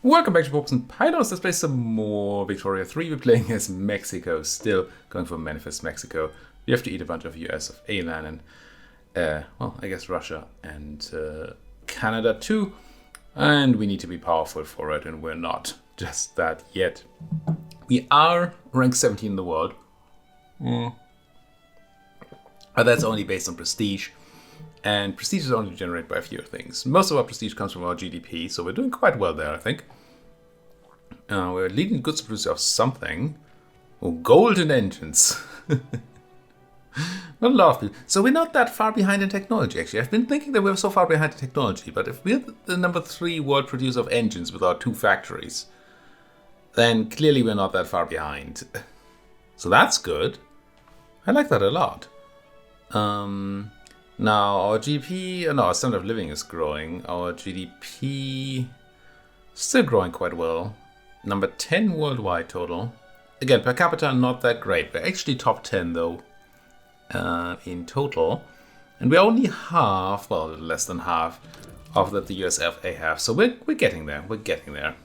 Welcome back to Popes and Pylos. Let's play some more Victoria 3. We're playing as Mexico, still going for Manifest Mexico. We have to eat a bunch of US of A land and, well, I guess Russia and Canada too. And we need to be powerful for it, and we're not just that yet. We are ranked 17 in the world. But that's only based on prestige. And prestige is only generated by a few things. Most of our prestige comes from our GDP, so we're doing quite well there, I think. We're leading goods producer of something. Oh, golden engines. Not a lot of people. So we're not that far behind in technology, actually. I've been thinking that we're so far behind in technology, but if we're the number 3 world producer of engines with our 2 factories, then clearly we're not that far behind. So that's good. I like that a lot. Now, our GDP, no, our standard of living is growing. Our GDP still growing quite well. Number 10 worldwide total. Again, per capita, not that great. We're actually top 10, though, in total. And we're only half, well, less than half of that the USFA have. So we're getting there. We're getting there.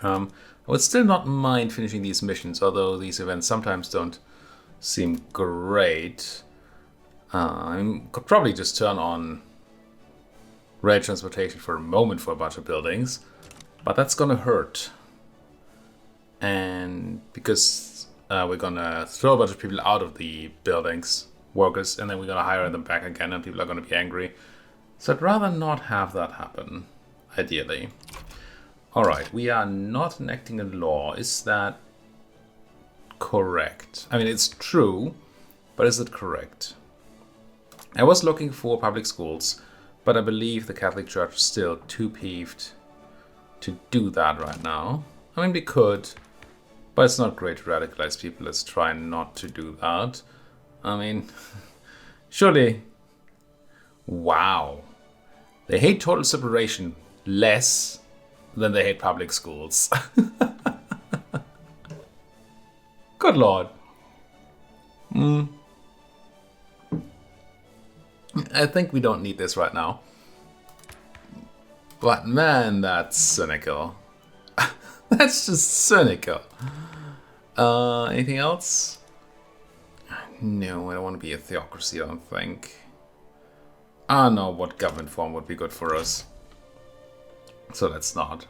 I would still not mind finishing these missions, although these events sometimes don't seem great. I could probably just turn on rail transportation for a moment for a bunch of buildings, but that's gonna hurt. And because we're gonna throw a bunch of people out of the buildings, workers, and then we're gonna hire them back again, and people are gonna be angry. So I'd rather not have that happen, ideally. Alright, we are not enacting a law. Is that correct? I mean, it's true, but is it correct? I was looking for public schools, but I believe the Catholic Church is still too peeved to do that right now. I mean, we could, but it's not great to radicalize people. Let's try not to do that. I mean, surely, wow. They hate total separation less than they hate public schools. Good Lord. I think we don't need this right now. But man, that's cynical. That's just cynical. Anything else? No, I don't want to be a theocracy, I don't think. I don't know what government form would be good for us. So let's not.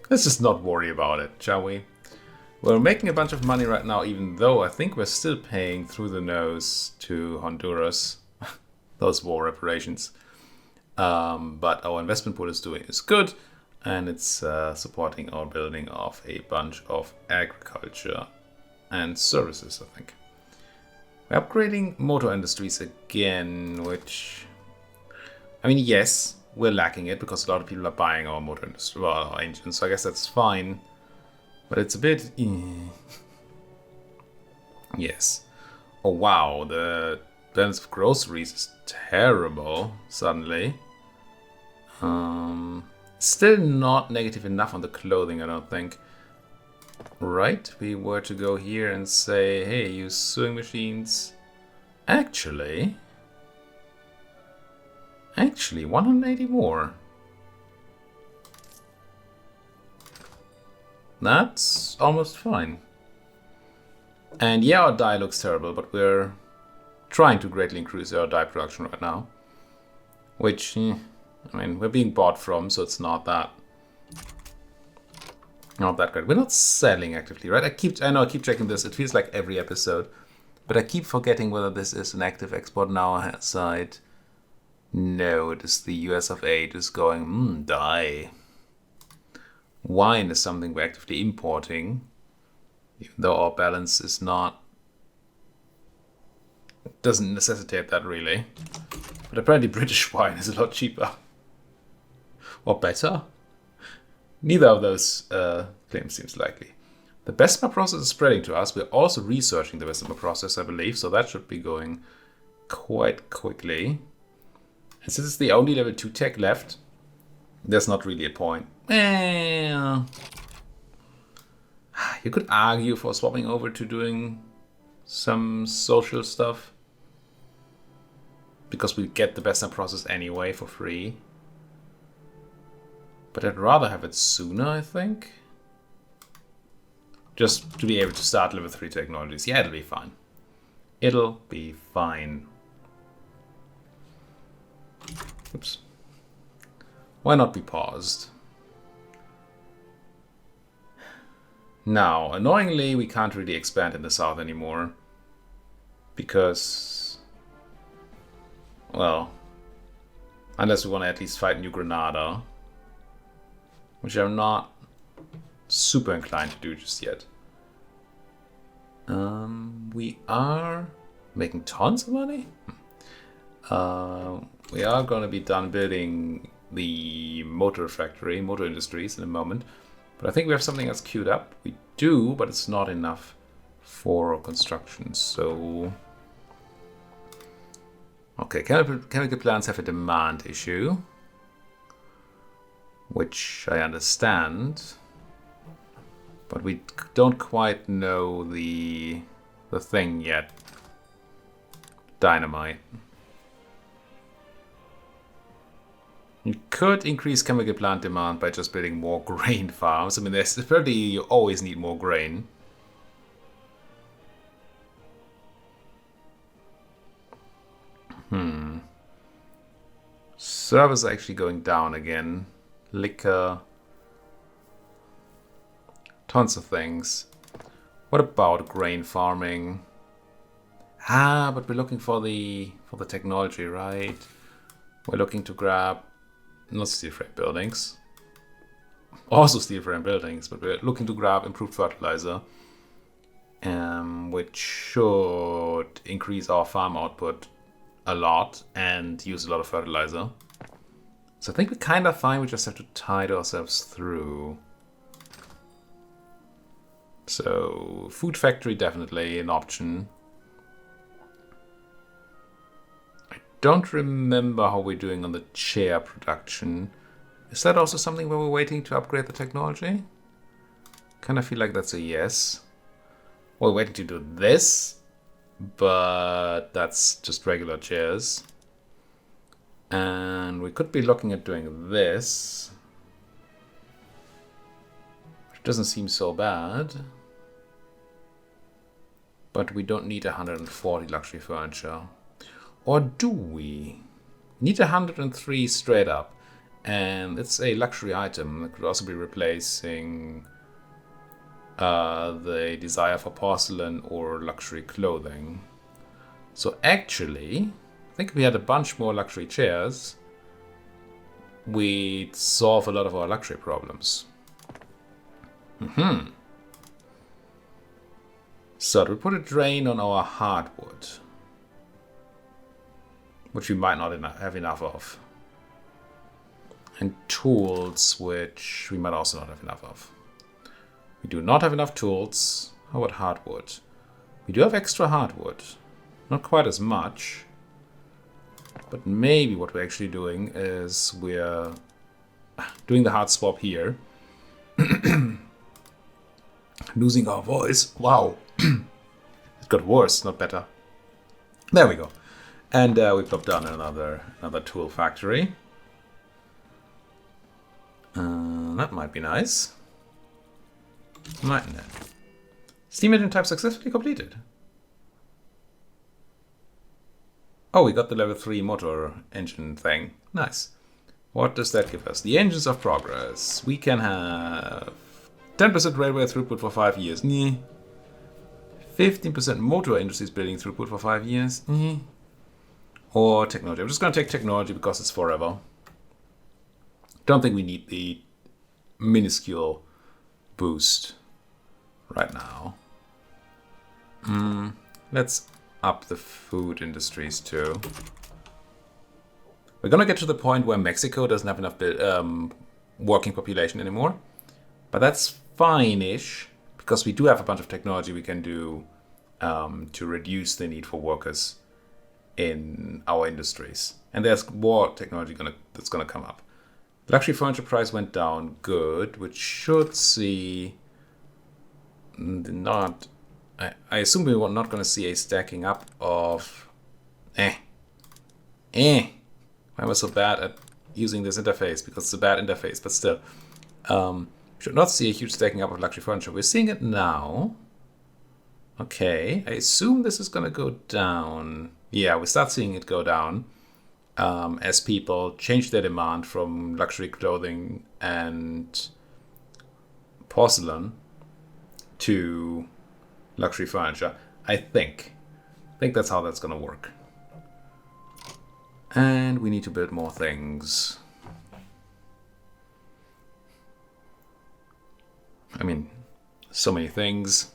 Let's just not worry about it, shall we? We're making a bunch of money right now, even though I think we're still paying through the nose to Honduras. Those war reparations. But our investment pool is good, and it's supporting our building of a bunch of agriculture and services, I think. We're upgrading motor industries again, which, I mean, yes, we're lacking it because a lot of people are buying our motor industry, well, our engines, so I guess that's fine. But it's a bit, yes. Oh wow, the balance of groceries is terrible suddenly. Still not negative enough on the clothing, I don't think. Right, we were to go here and say, hey, use sewing machines. Actually 180 more. That's almost fine. And yeah, our dye looks terrible, but we're trying to greatly increase our dye production right now. Which, I mean, we're being bought from, so it's not that great. We're not selling actively, right? I know I keep checking this. It feels like every episode. But I keep forgetting whether this is an active export on our side. No, it is the US of A just going, dye. Wine is something we're actively importing, even though our balance is not, it doesn't necessitate that really. But apparently British wine is a lot cheaper. Or better. Neither of those claims seems likely. The Bessemer process is spreading to us. We're also researching the Bessemer process, I believe, so that should be going quite quickly. And since it's the only level 2 tech left, there's not really a point. You could argue for swapping over to doing some social stuff, because we get the Bessemer process anyway for free. But I'd rather have it sooner, I think. Just to be able to start level 3 technologies. Yeah, it'll be fine. It'll be fine. Oops. Why not be paused? Now, annoyingly, we can't really expand in the south anymore. Because, well, unless we want to at least fight New Granada. Which I'm not super inclined to do just yet. We are making tons of money. We are going to be done building the motor factory, motor industries in a moment. But I think we have something else queued up. We do, but it's not enough for construction. So, okay, chemical plants have a demand issue, which I understand, but we don't quite know the thing yet. Dynamite. You could increase chemical plant demand by just building more grain farms. I mean, there's apparently you always need more grain. Service actually going down again. Liquor. Tons of things. What about grain farming? Ah, but we're looking for the technology, right? We're looking to grab not steel frame buildings. Also steel frame buildings, but we're looking to grab improved fertilizer. Which should increase our farm output a lot and use a lot of fertilizer. So I think we're kind of fine, we just have to tide ourselves through. So, food factory definitely an option. I don't remember how we're doing on the chair production. Is that also something where we're waiting to upgrade the technology? Kind of feel like that's a yes. We're waiting to do this, but that's just regular chairs. And we could be looking at doing this, which doesn't seem so bad. But we don't need 140 luxury furniture. Or do we? Need 103 straight up. And it's a luxury item that could also be replacing the desire for porcelain or luxury clothing. So actually, I think if we had a bunch more luxury chairs, we'd solve a lot of our luxury problems. So we put a drain on our hardwood, which we might not have enough of. And tools, which we might also not have enough of. We do not have enough tools. How about hardwood? We do have extra hardwood. Not quite as much. But maybe what we're actually doing is we're doing the hard swap here. Losing our voice. Wow. It got worse, not better. There we go. And we plopped down another tool factory. That might be nice. Mightn't it? Steam engine type successfully completed. Oh, we got the level 3 motor engine thing. Nice. What does that give us? The engines of progress. We can have 10% railway throughput for 5 years. 15% motor industries building throughput for 5 years. Or technology. I'm just going to take technology because it's forever. Don't think we need the minuscule boost right now. Let's up the food industries too. We're gonna get to the point where Mexico doesn't have enough working population anymore, but that's fine-ish because we do have a bunch of technology we can do to reduce the need for workers in our industries, and there's more technology that's gonna come up. Luxury furniture price went down, good, which should see not. I assume we were not going to see a stacking up of Why am I so bad at using this interface because it's a bad interface, but still. Should not see a huge stacking up of luxury furniture. We're seeing it now. Okay, I assume this is going to go down. Yeah, we start seeing it go down as people change their demand from luxury clothing and porcelain to luxury furniture. I think that's how that's going to work. And we need to build more things. I mean, so many things.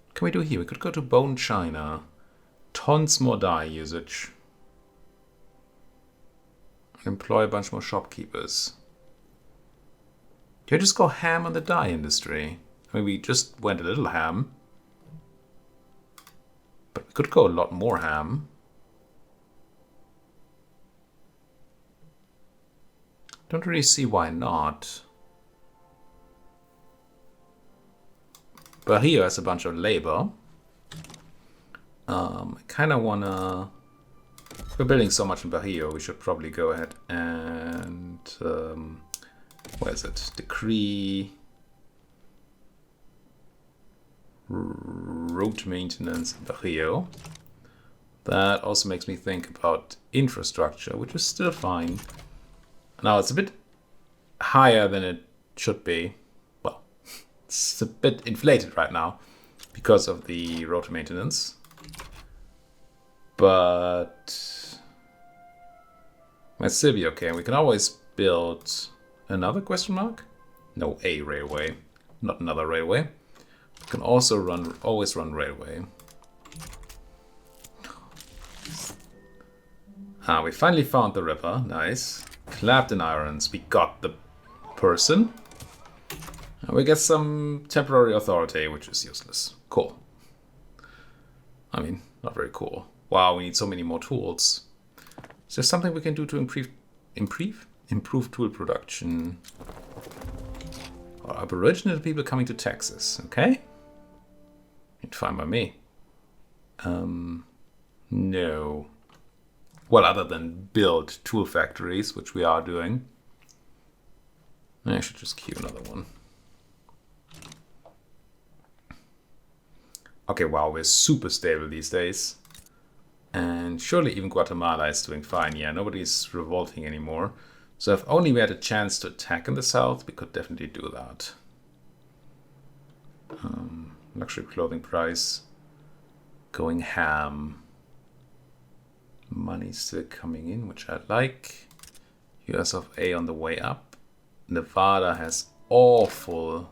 What can we do here? We could go to bone china. Tons more dye usage. Employ a bunch more shopkeepers. Do I just go ham on the dye industry? I mean, we just went a little ham. But we could go a lot more ham. Don't really see why not. Bahia has a bunch of labor. I kind of want to... We're building so much in Bahia, we should probably go ahead and... where is it? Decree... road maintenance in Bahia. That also makes me think about infrastructure, which is still fine. Now, it's a bit higher than it should be. Well, it's a bit inflated right now because of the road maintenance. But might still be okay. We can always build another question mark? No, a railway, not another railway. We can also always run railway. We finally found the river. Nice. Clapped in irons. We got the person. And we get some temporary authority, which is useless. Cool. I mean, not very cool. Wow, we need so many more tools. Is there something we can do to improve tool production? Aboriginal people coming to Texas. Okay. It's fine by me. No. Well, other than build tool factories, which we are doing. I should just queue another one. Okay, wow, we're super stable these days. And surely even Guatemala is doing fine. Yeah, nobody's revolting anymore. So if only we had a chance to attack in the south, we could definitely do that. Luxury clothing price. Going ham. Money still coming in, which I like. US of A on the way up. Nevada has awful...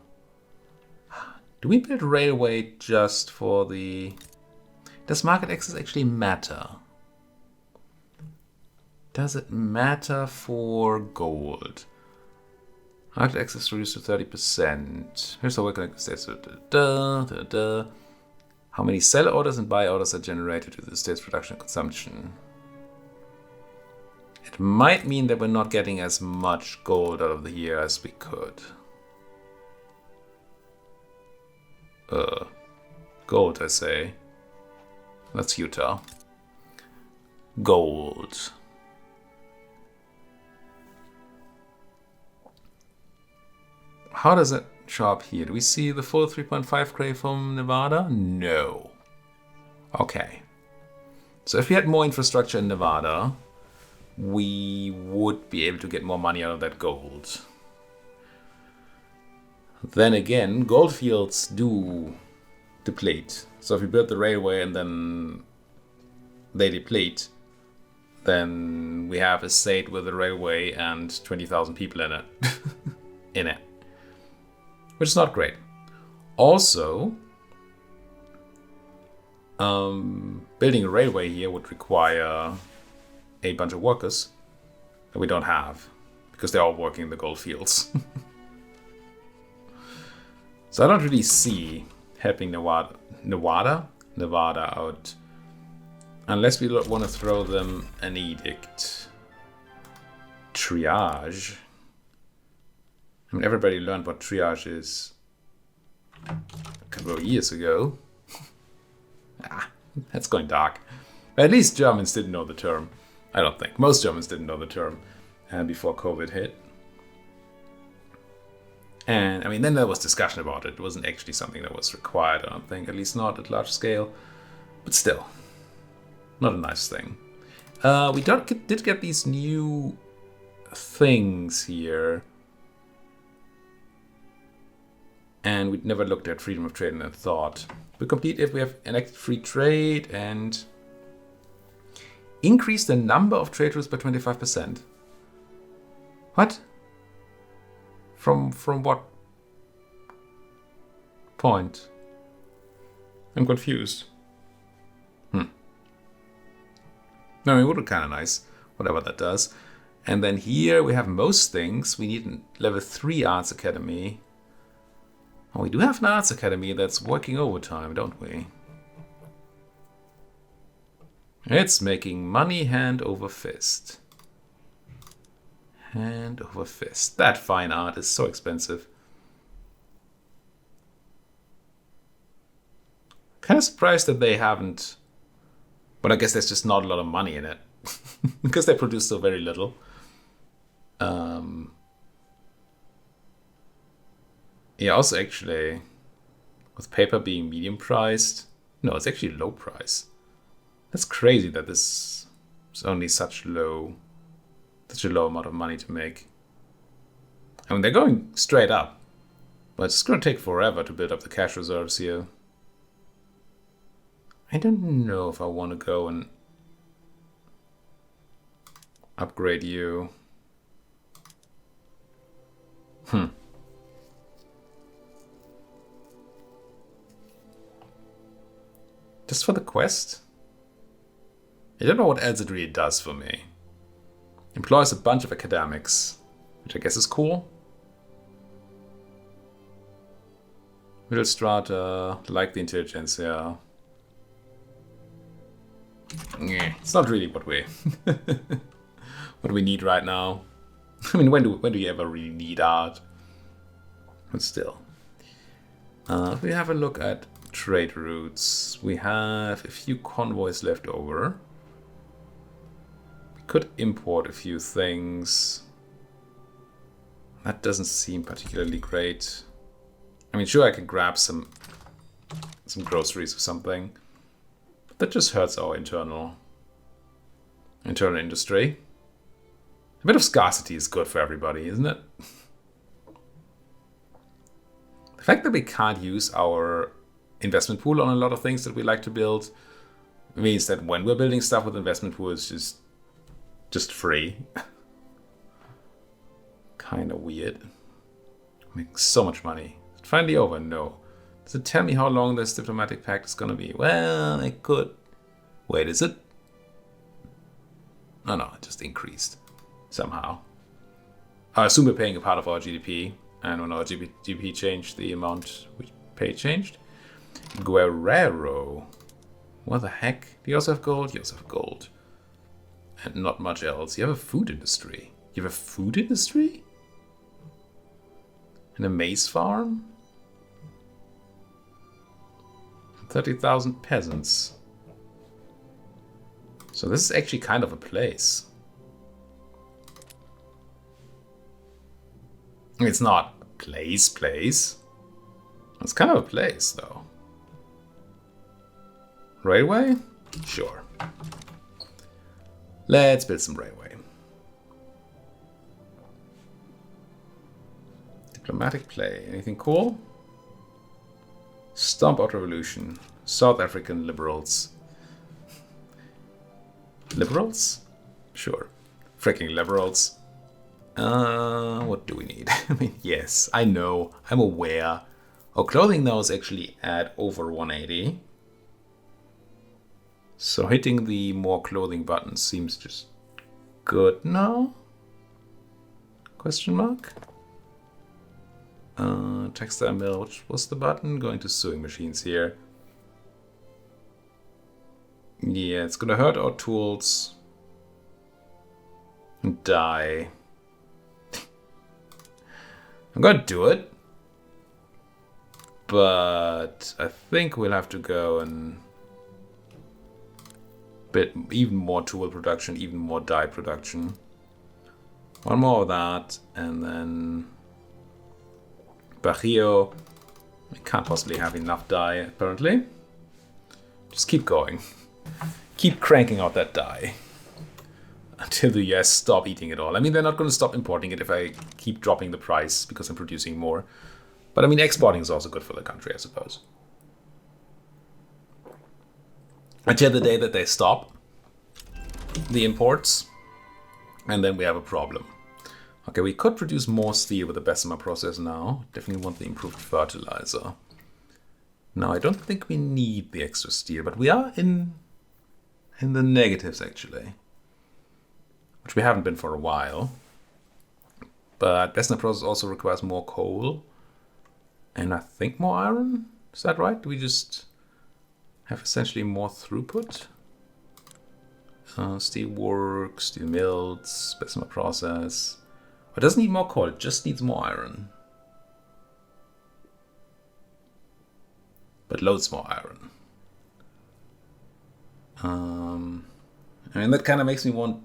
Do we build railway just for the... Does market access actually matter? Does it matter for gold? Market access reduced to 30%. Here's how we're going to... How many sell orders and buy orders are generated with the state's production and consumption? It might mean that we're not getting as much gold out of the year as we could. Gold, I say. That's Utah. Gold. How does it show up here? Do we see the full 3.5 grade from Nevada? No. Okay. So if we had more infrastructure in Nevada, we would be able to get more money out of that gold. Then again, gold fields do deplete. So if we build the railway and then they deplete, then we have a state with a railway and 20,000 people in it. Which is not great. Also, building a railway here would require a bunch of workers that we don't have because they're all working in the gold fields. So I don't really see helping Nevada out unless we want to throw them an edict. Triage. I mean, everybody learned what triage is a couple of years ago. That's going dark. But at least Germans didn't know the term. I don't think. Most Germans didn't know the term. before COVID hit. And I mean, then there was discussion about it. It wasn't actually something that was required, I don't think, at least not at large scale. But still, not a nice thing. We did get these new things here. And we never looked at freedom of trade and thought. We complete if we have enacted free trade and increase the number of trade routes by 25%. What? From what point? I'm confused. No, it would be kind of nice, whatever that does. And then here we have most things. We need a level 3 arts academy. Oh, we do have an arts academy that's working overtime, don't we? It's making money hand over fist. Hand over fist. That fine art is so expensive. Kind of surprised that they haven't. But I guess there's just not a lot of money in it. Because they produce so very little. Yeah, also actually, with paper being medium priced, no, it's actually low price. That's crazy that this is only such a low amount of money to make. I mean, they're going straight up, but it's going to take forever to build up the cash reserves here. I don't know if I want to go and upgrade you. Just for the quest? I don't know what else it really does for me. Employs a bunch of academics, which I guess is cool. Middle strata, like the intelligence, yeah. It's not really what we what we need right now. I mean, when do you ever really need art? But still. If we have a look at trade routes, we have a few convoys left over. We could import a few things. That doesn't seem particularly great. I mean, sure, I can grab some groceries or something. But that just hurts our internal industry. A bit of scarcity is good for everybody, isn't it? The fact that we can't use our investment pool on a lot of things that we like to build means that when we're building stuff with investment pool, it's just free. Kind of weird. Making so much money. Is it finally over? No. Does it tell me how long this diplomatic pact is gonna be? Well, it could. Wait, is it? No, it just increased somehow. I assume we're paying a part of our GDP, and when our GDP changed, the amount we pay changed. Guerrero. What the heck? Do you also have gold? You also have gold. And not much else. You have a food industry. You have a food industry? And a maize farm? 30,000 peasants. So this is actually kind of a place. It's not a place. It's kind of a place, though. Railway? Sure. Let's build some railway. Diplomatic play. Anything cool? Stomp out revolution. South African liberals. Liberals? Sure. Freaking liberals. What do we need? I mean, yes, I know. I'm aware. Our clothing now is actually at over 180. So hitting the more clothing button seems just good now? Question mark? Textile mill, which was the button? Going to sewing machines here. Yeah, it's gonna hurt our tools. And die. I'm gonna do it. But I think we'll have to go and bit even more tool production, even more die production. One more of that, and then Barrio. We can't possibly have enough dye, apparently. Just keep going. Keep cranking out that dye. Until the US stop eating it all. I mean, they're not going to stop importing it if I keep dropping the price because I'm producing more. But I mean, exporting is also good for the country, I suppose. Until the day that they stop the imports, and then we have a problem. Okay, we could produce more steel with the Bessemer process now. Definitely want the improved fertilizer. Now, I don't think we need the extra steel, but we are in the negatives, actually. Which we haven't been for a while. But Bessemer process also requires more coal. And I think more iron? Is that right? Do we just have essentially more throughput? Steel works, steel mills, Bessemer process. It doesn't need more coal, it just needs more iron. But loads more iron. I mean, that kind of makes me want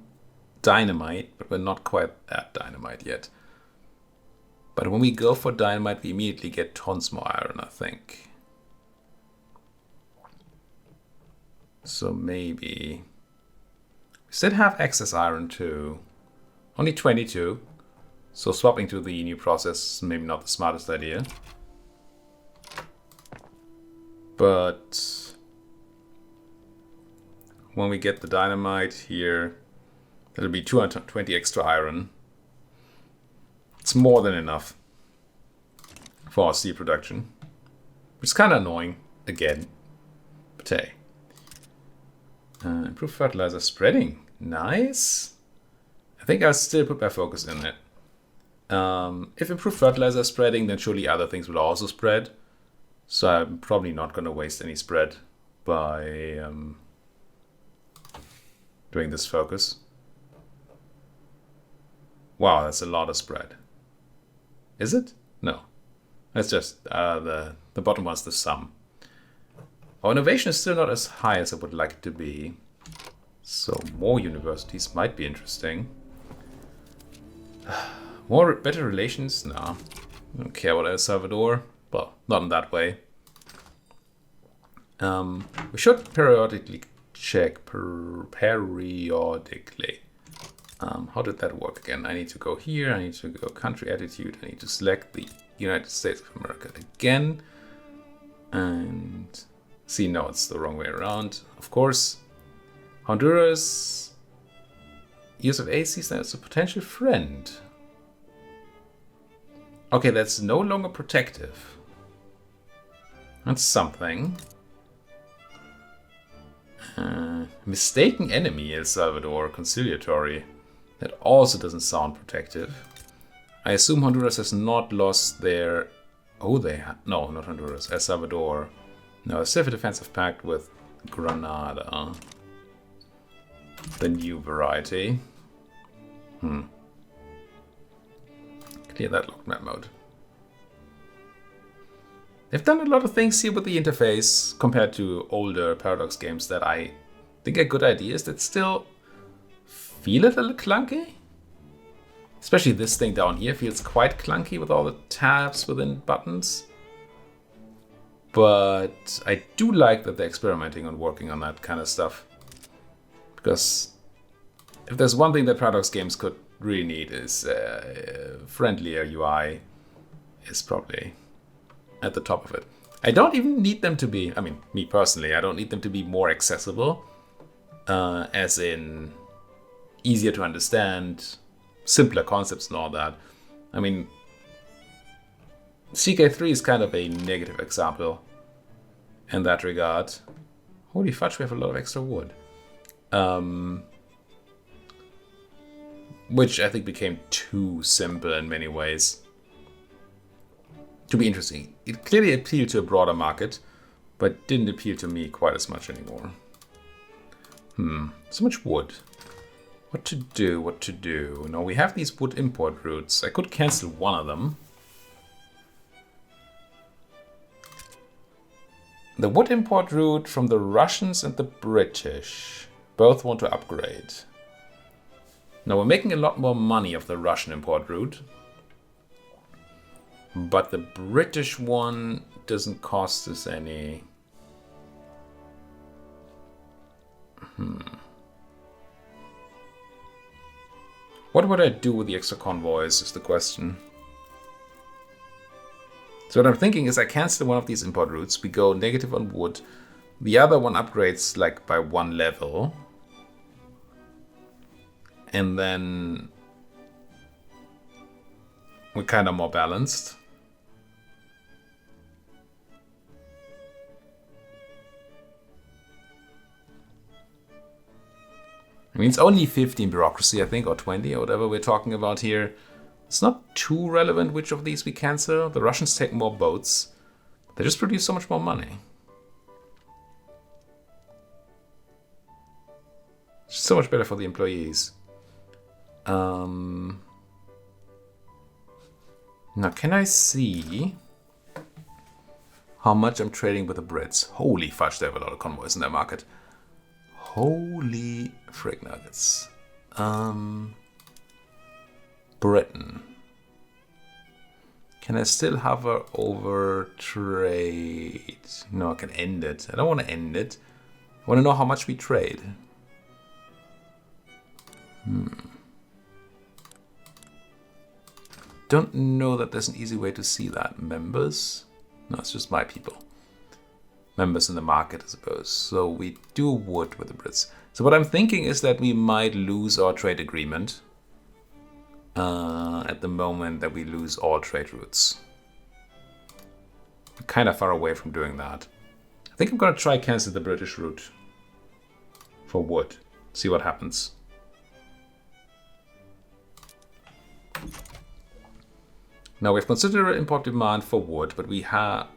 dynamite, but we're not quite at dynamite yet. But when we go for dynamite, we immediately get tons more iron, I think. So maybe... We still have excess iron too. Only 22. So swapping to the new process, maybe not the smartest idea. But when we get the dynamite here, it'll be 220 extra iron. It's more than enough for our steel production. Which is kind of annoying, again. But hey. Improved fertilizer spreading. Nice. I think I'll still put my focus in it. If improved fertilizer is spreading, then surely other things will also spread. So I'm probably not going to waste any spread by doing this focus. Wow, that's a lot of spread. Is it? No. That's just the bottom one's the sum. Our innovation is still not as high as I would like it to be. So more universities might be interesting. Better relations? No. I don't care about El Salvador. Well, not in that way. We should periodically check periodically. How did that work again? I need to go here. I need to go country attitude. I need to select the United States of America again. And see, no, it's the wrong way around. Of course, Honduras. Use of A sees that as a potential friend. Okay, that's no longer protective. That's something. Mistaken enemy, El Salvador, conciliatory. That also doesn't sound protective. I assume Honduras has not lost their... Oh, they have... No, not Honduras. El Salvador. No, a civil defensive pact with Granada. The new variety. Clear that locked map mode. They've done a lot of things here with the interface compared to older Paradox games that I think are good ideas that still feel a little clunky. Especially this thing down here feels quite clunky with all the tabs within buttons. But I do like that they're experimenting on working on that kind of stuff. Because if there's one thing that Paradox games could really need is friendlier UI is probably at the top of it. I don't even need them to be, I mean, me personally, I don't need them to be more accessible. As in easier to understand, simpler concepts and all that. I mean, CK3 is kind of a negative example in that regard. Holy fudge, we have a lot of extra wood. Which I think became too simple in many ways to be interesting. It clearly appealed to a broader market, but didn't appeal to me quite as much anymore. So much wood. What to do? Now we have these wood import routes. I could cancel one of them. The wood import route from the Russians and the British both want to upgrade. Now we're making a lot more money off the Russian import route. But the British one doesn't cost us any. What would I do with the extra convoys is the question. So what I'm thinking is I cancel one of these import routes. We go negative on wood. The other one upgrades like by 1 level. And then we're kind of more balanced. I mean, it's only 15 bureaucracy, I think, or 20, or whatever we're talking about here. It's not too relevant which of these we cancel. The Russians take more boats. They just produce so much more money. It's so much better for the employees. Now, can I see how much I'm trading with the Brits? Holy fudge, they have a lot of convoys in their market. Holy frig nuggets. Britain. Can I still hover over trade? No, I can end it. I don't want to end it. I want to know how much we trade. Don't know that there's an easy way to see that. Members? No, it's just my people. Members in the market, I suppose. So we do wood with the Brits. So what I'm thinking is that we might lose our trade agreement at the moment that we lose all trade routes. I'm kind of far away from doing that. I think I'm going to try cancel the British route for wood. See what happens. Now we've considered import demand for wood, but we had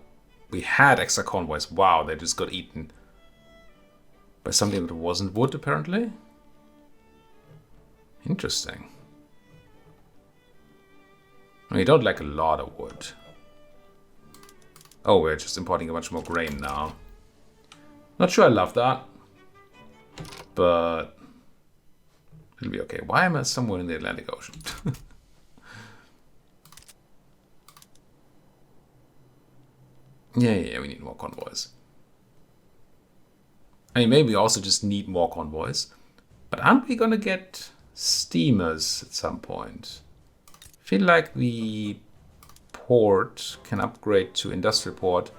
extra convoys. Wow, they just got eaten by something that wasn't wood, apparently. Interesting. We don't like a lot of wood. Oh, we're just importing a bunch more grain now. Not sure I love that, but it'll be okay. Why am I somewhere in the Atlantic Ocean? Yeah, we need more convoys. I mean, maybe we also just need more convoys. But aren't we gonna get steamers at some point? I feel like the port can upgrade to industrial port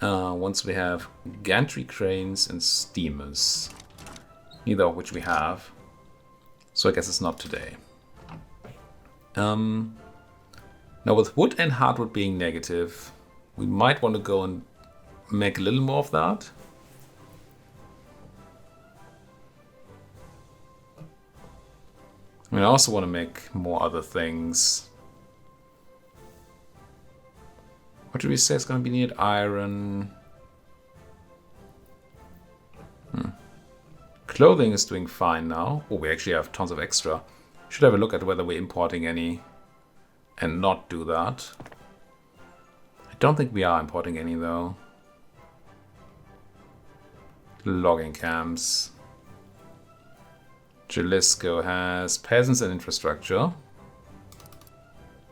once we have gantry cranes and steamers. Neither of which we have. So I guess it's not today. Now with wood and hardwood being negative, we might want to go and make a little more of that. I mean, I also want to make more other things. What did we say is going to be needed? Iron. Clothing is doing fine now. Oh, we actually have tons of extra. Should have a look at whether we're importing any and not do that. I don't think we are importing any though. Logging camps. Jalisco has peasants and infrastructure.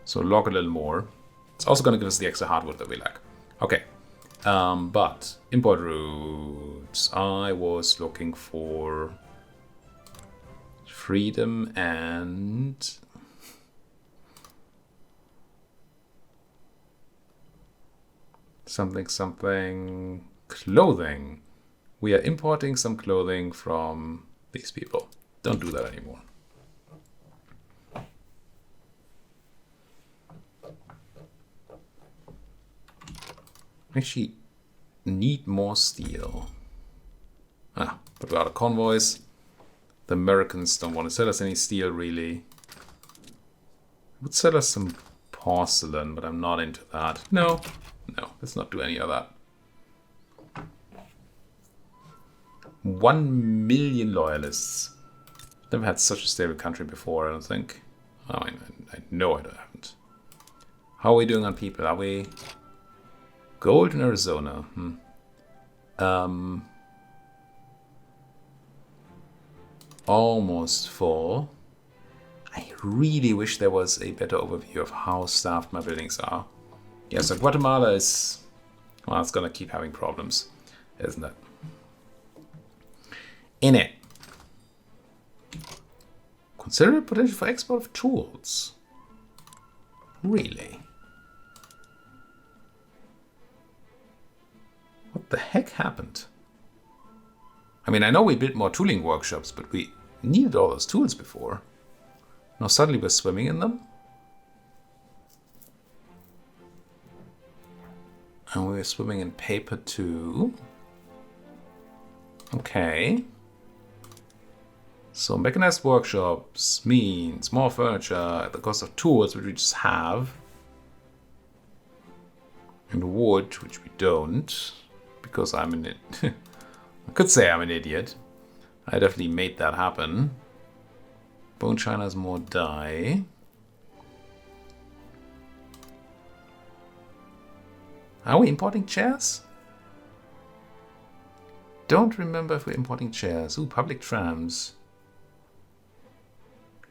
So log a little more. It's also going to give us the extra hardwood that we lack. Okay. But import routes. I was looking for freedom and something clothing. We are importing some clothing from these people. Don't do that anymore. Actually need more steel. But we're out of convoys. The Americans don't want to sell us any steel really. Would sell us some porcelain, but I'm not into that. No, let's not do any of that. 1 million loyalists. Never had such a stable country before, I don't think. I know I haven't. How are we doing on people? Are we gold in Arizona? Almost full. I really wish there was a better overview of how staffed my buildings are. Yeah, so Guatemala is... Well, it's gonna keep having problems, isn't it? In it. Consider potential for export of tools. Really? What the heck happened? I mean, I know we built more tooling workshops, but we needed all those tools before. Now suddenly we're swimming in them? And we're swimming in paper too. Okay. So mechanized workshops means more furniture at the cost of tools, which we just have. And wood, which we don't. Because I'm an idiot. I could say I'm an idiot. I definitely made that happen. Bone china has more dye. Are we importing chairs? Don't remember if we're importing chairs. Ooh, public trams.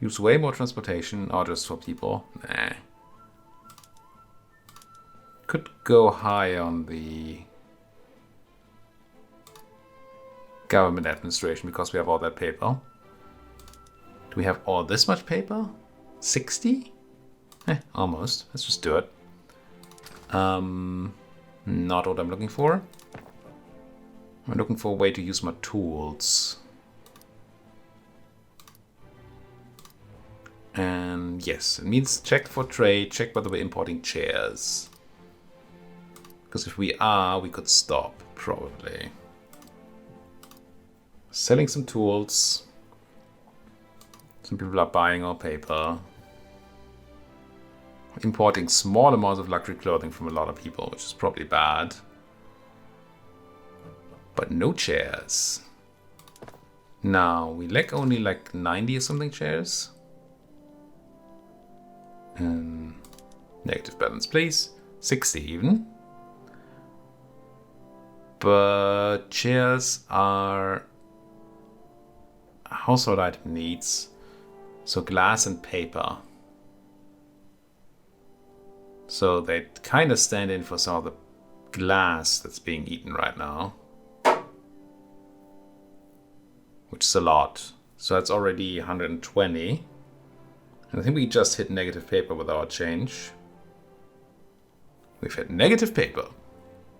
Use way more transportation, or just for people. Nah. Could go high on the government administration because we have all that paper. Do we have all this much paper? 60? Almost. Let's just do it. Not what I'm looking for. I'm looking for a way to use my tools. And yes, it means check for trade, check whether we're importing chairs. Because if we are, we could stop, probably. Selling some tools. Some people are buying our paper. Importing small amounts of luxury clothing from a lot of people, which is probably bad. But no chairs. Now, we lack only like 90 or something chairs. And negative balance, please. 60 even. But chairs are household item needs. So glass and paper. So they kind of stand in for some of the glass that's being eaten right now. Which is a lot. So that's already 120. And I think we just hit negative paper with our change. We've hit negative paper.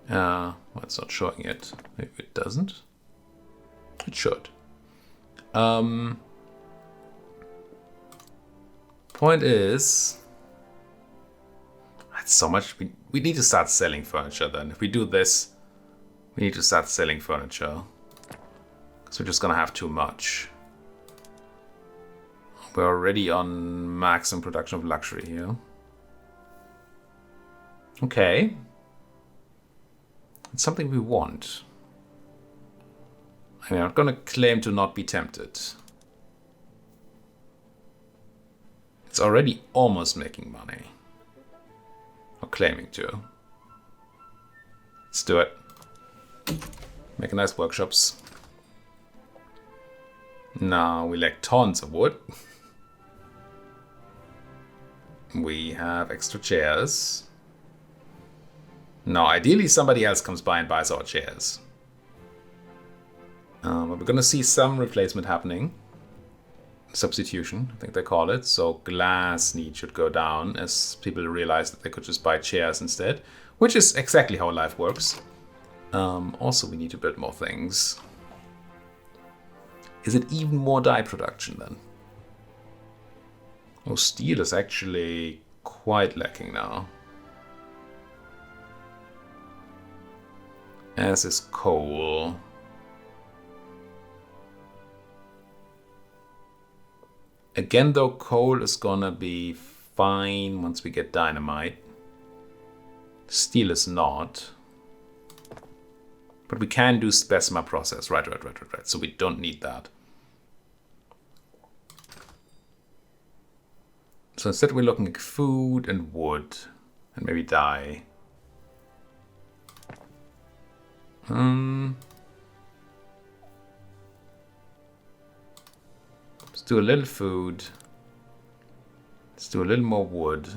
Well, it's not showing it. Maybe it doesn't. It should. Point is... That's so much. We need to start selling furniture then. If we do this, we need to start selling furniture. Because we're just going to have too much. We're already on maximum production of luxury here. Okay. It's something we want. I mean, I'm not going to claim to not be tempted. It's already almost making money. Or claiming to. Let's do it. Mechanized workshops. Now we lack tons of wood. We have extra chairs. Now, ideally somebody else comes by and buys our chairs. But we're going to see some replacement happening. Substitution, I think they call it. So glass need should go down as people realize that they could just buy chairs instead. Which is exactly how life works. Also, we need to build more things. Is it even more dye production then? Oh, steel is actually quite lacking now. As is coal. Again, though, coal is gonna be fine once we get dynamite. Steel is not. But we can do specimen process. Right. So we don't need that. So instead we're looking at food and wood. And maybe dye. Let's do a little food. Let's do a little more wood.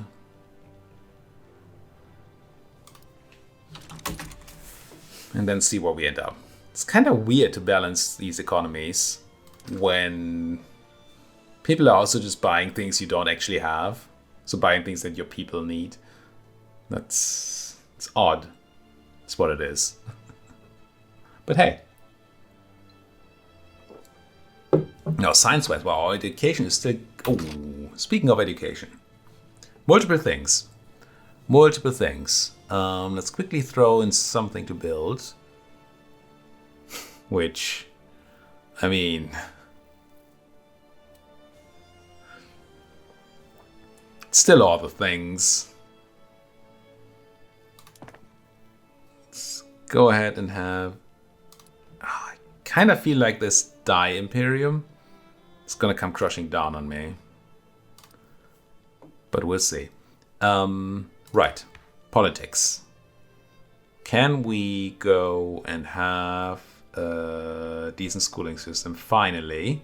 And then see where we end up. It's kind of weird to balance these economies when people are also just buying things you don't actually have. So buying things that your people need. It's odd. It's what it is. But hey. No, science-wise, wow, our education is still... Oh, speaking of education. Multiple things. Multiple things. Let's quickly throw in something to build. Which, I mean... Still all the things. Let's go ahead and have... I kind of feel like this dye Imperium is gonna come crushing down on me. But we'll see. Right. Politics. Can we go and have a decent schooling system finally?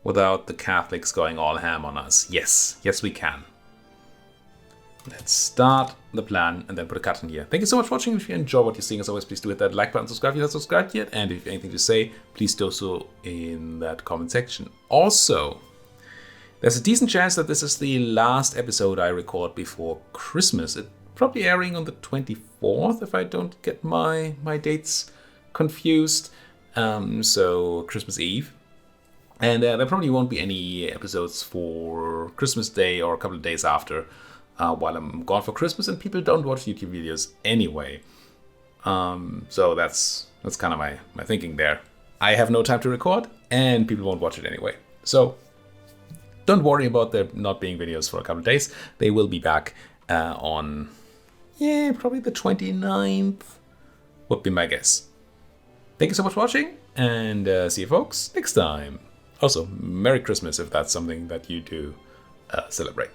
Without the Catholics going all ham on us. Yes. Yes, we can. Let's start the plan and then put a cut in here. Thank you so much for watching. If you enjoy what you're seeing, as always, please do hit that like button, subscribe if you're not subscribed yet. And if you have anything to say, please do so in that comment section. Also, there's a decent chance that this is the last episode I record before Christmas. It's probably airing on the 24th if I don't get my dates confused. So Christmas Eve. And there probably won't be any episodes for Christmas Day or a couple of days after while I'm gone for Christmas, and people don't watch YouTube videos anyway. So that's kind of my thinking there. I have no time to record, and people won't watch it anyway. So don't worry about there not being videos for a couple of days. They will be back on, probably the 29th would be my guess. Thank you so much for watching, and see you folks next time. Also, Merry Christmas if that's something that you do celebrate.